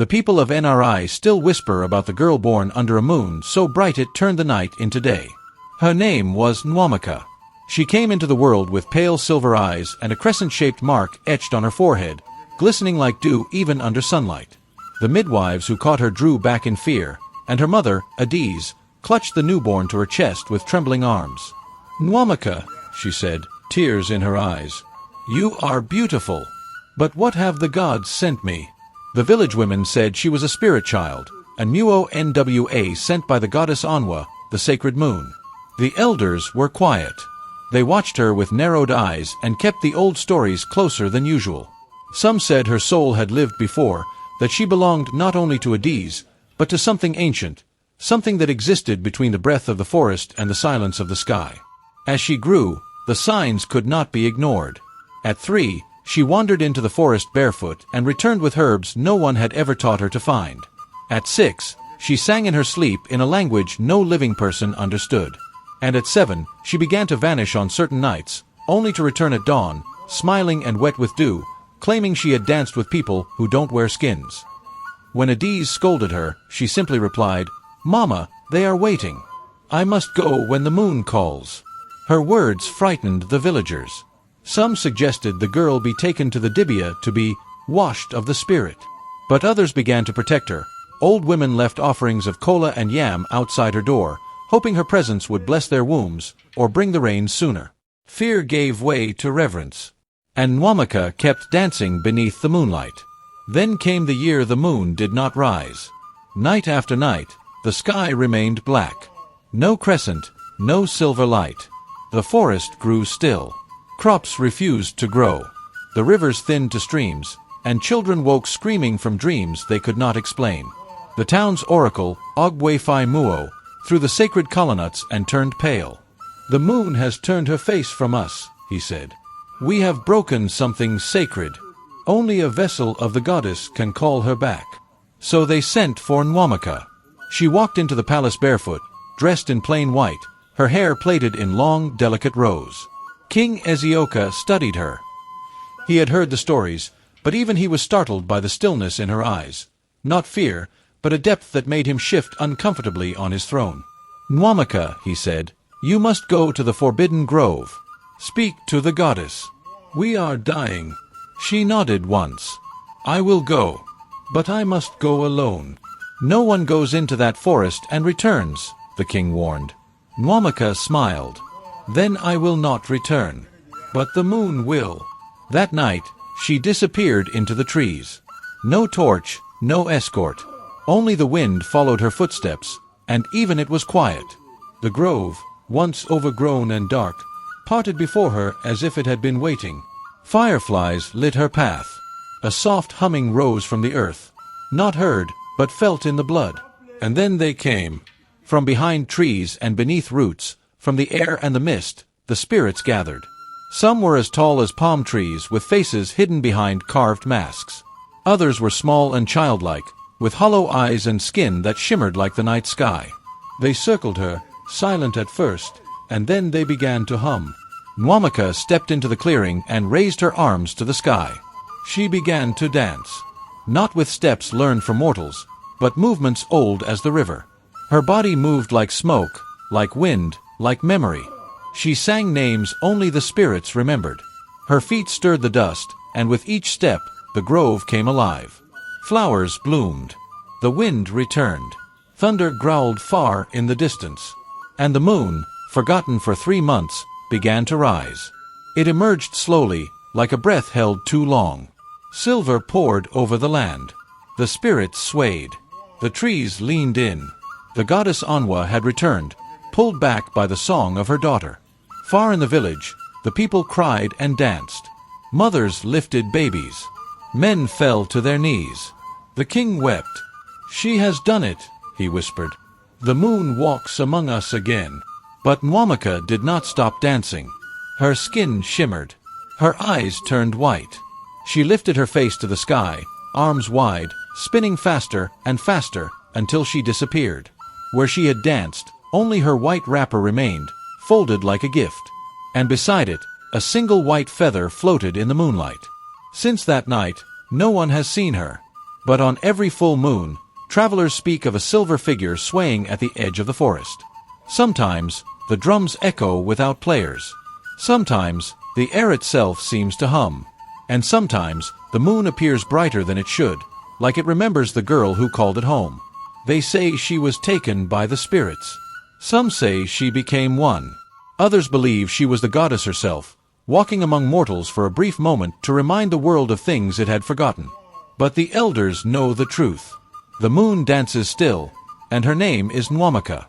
The people of NRI still whisper about the girl born under a moon so bright it turned the night into day. Her name was Nwamaka. She came into the world with pale silver eyes and a crescent-shaped mark etched on her forehead, glistening like dew even under sunlight. The midwives who caught her drew back in fear, and her mother, Adiz, clutched the newborn to her chest with trembling arms. "Nwamaka," she said, tears in her eyes. "You are beautiful. But what have the gods sent me?" The village women said she was a spirit child, a Nwamaka sent by the goddess Onwa, the sacred moon. The elders were quiet. They watched her with narrowed eyes and kept the old stories closer than usual. Some said her soul had lived before, that she belonged not only to Adiz, but to something ancient, something that existed between the breath of the forest and the silence of the sky. As she grew, the signs could not be ignored. At 3, she wandered into the forest barefoot and returned with herbs no one had ever taught her to find. At 6, she sang in her sleep in a language no living person understood. And at 7, she began to vanish on certain nights, only to return at dawn, smiling and wet with dew, claiming she had danced with people who don't wear skins. When Adiz scolded her, she simply replied, "Mama, they are waiting. I must go when the moon calls." Her words frightened the villagers. Some suggested the girl be taken to the Dibia to be washed of the spirit. But others began to protect her. Old women left offerings of kola and yam outside her door, hoping her presence would bless their wombs or bring the rain sooner. Fear gave way to reverence. And Nwamaka kept dancing beneath the moonlight. Then came the year the moon did not rise. Night after night, the sky remained black. No crescent, no silver light. The forest grew still. Crops refused to grow. The rivers thinned to streams, and children woke screaming from dreams they could not explain. The town's oracle, Ogwefai Muo, threw the sacred colonnuts and turned pale. "The moon has turned her face from us," he said. "We have broken something sacred. Only a vessel of the goddess can call her back." So they sent for Nwamaka. She walked into the palace barefoot, dressed in plain white, her hair plaited in long, delicate rows. King Ezioka studied her. He had heard the stories, but even he was startled by the stillness in her eyes. Not fear, but a depth that made him shift uncomfortably on his throne. "Nwamaka," he said, "you must go to the forbidden grove. Speak to the goddess. We are dying." She nodded once. "I will go. But I must go alone." "No one goes into that forest and returns," the king warned. Nwamaka smiled. "Then I will not return. But the moon will." That night, she disappeared into the trees. No torch, no escort. Only the wind followed her footsteps, and even it was quiet. The grove, once overgrown and dark, parted before her as if it had been waiting. Fireflies lit her path. A soft humming rose from the earth, not heard, but felt in the blood. And then they came. From behind trees and beneath roots, from the air and the mist, the spirits gathered. Some were as tall as palm trees, with faces hidden behind carved masks. Others were small and childlike, with hollow eyes and skin that shimmered like the night sky. They circled her, silent at first, and then they began to hum. Nwamaka stepped into the clearing and raised her arms to the sky. She began to dance, not with steps learned from mortals, but movements old as the river. Her body moved like smoke, like wind, like memory. She sang names only the spirits remembered. Her feet stirred the dust, and with each step, the grove came alive. Flowers bloomed. The wind returned. Thunder growled far in the distance. And the moon, forgotten for 3 months, began to rise. It emerged slowly, like a breath held too long. Silver poured over the land. The spirits swayed. The trees leaned in. The goddess Onwa had returned, pulled back by the song of her daughter. Far in the village, the people cried and danced. Mothers lifted babies. Men fell to their knees. The king wept. "She has done it," he whispered. "The moon walks among us again." But Nwamaka did not stop dancing. Her skin shimmered. Her eyes turned white. She lifted her face to the sky, arms wide, spinning faster and faster until she disappeared. Where she had danced, only her white wrapper remained, folded like a gift. And beside it, a single white feather floated in the moonlight. Since that night, no one has seen her. But on every full moon, travelers speak of a silver figure swaying at the edge of the forest. Sometimes, the drums echo without players. Sometimes, the air itself seems to hum. And sometimes, the moon appears brighter than it should, like it remembers the girl who called it home. They say she was taken by the spirits. Some say she became one. Others believe she was the goddess herself, walking among mortals for a brief moment to remind the world of things it had forgotten. But the elders know the truth. The moon dances still, and her name is Nwamaka.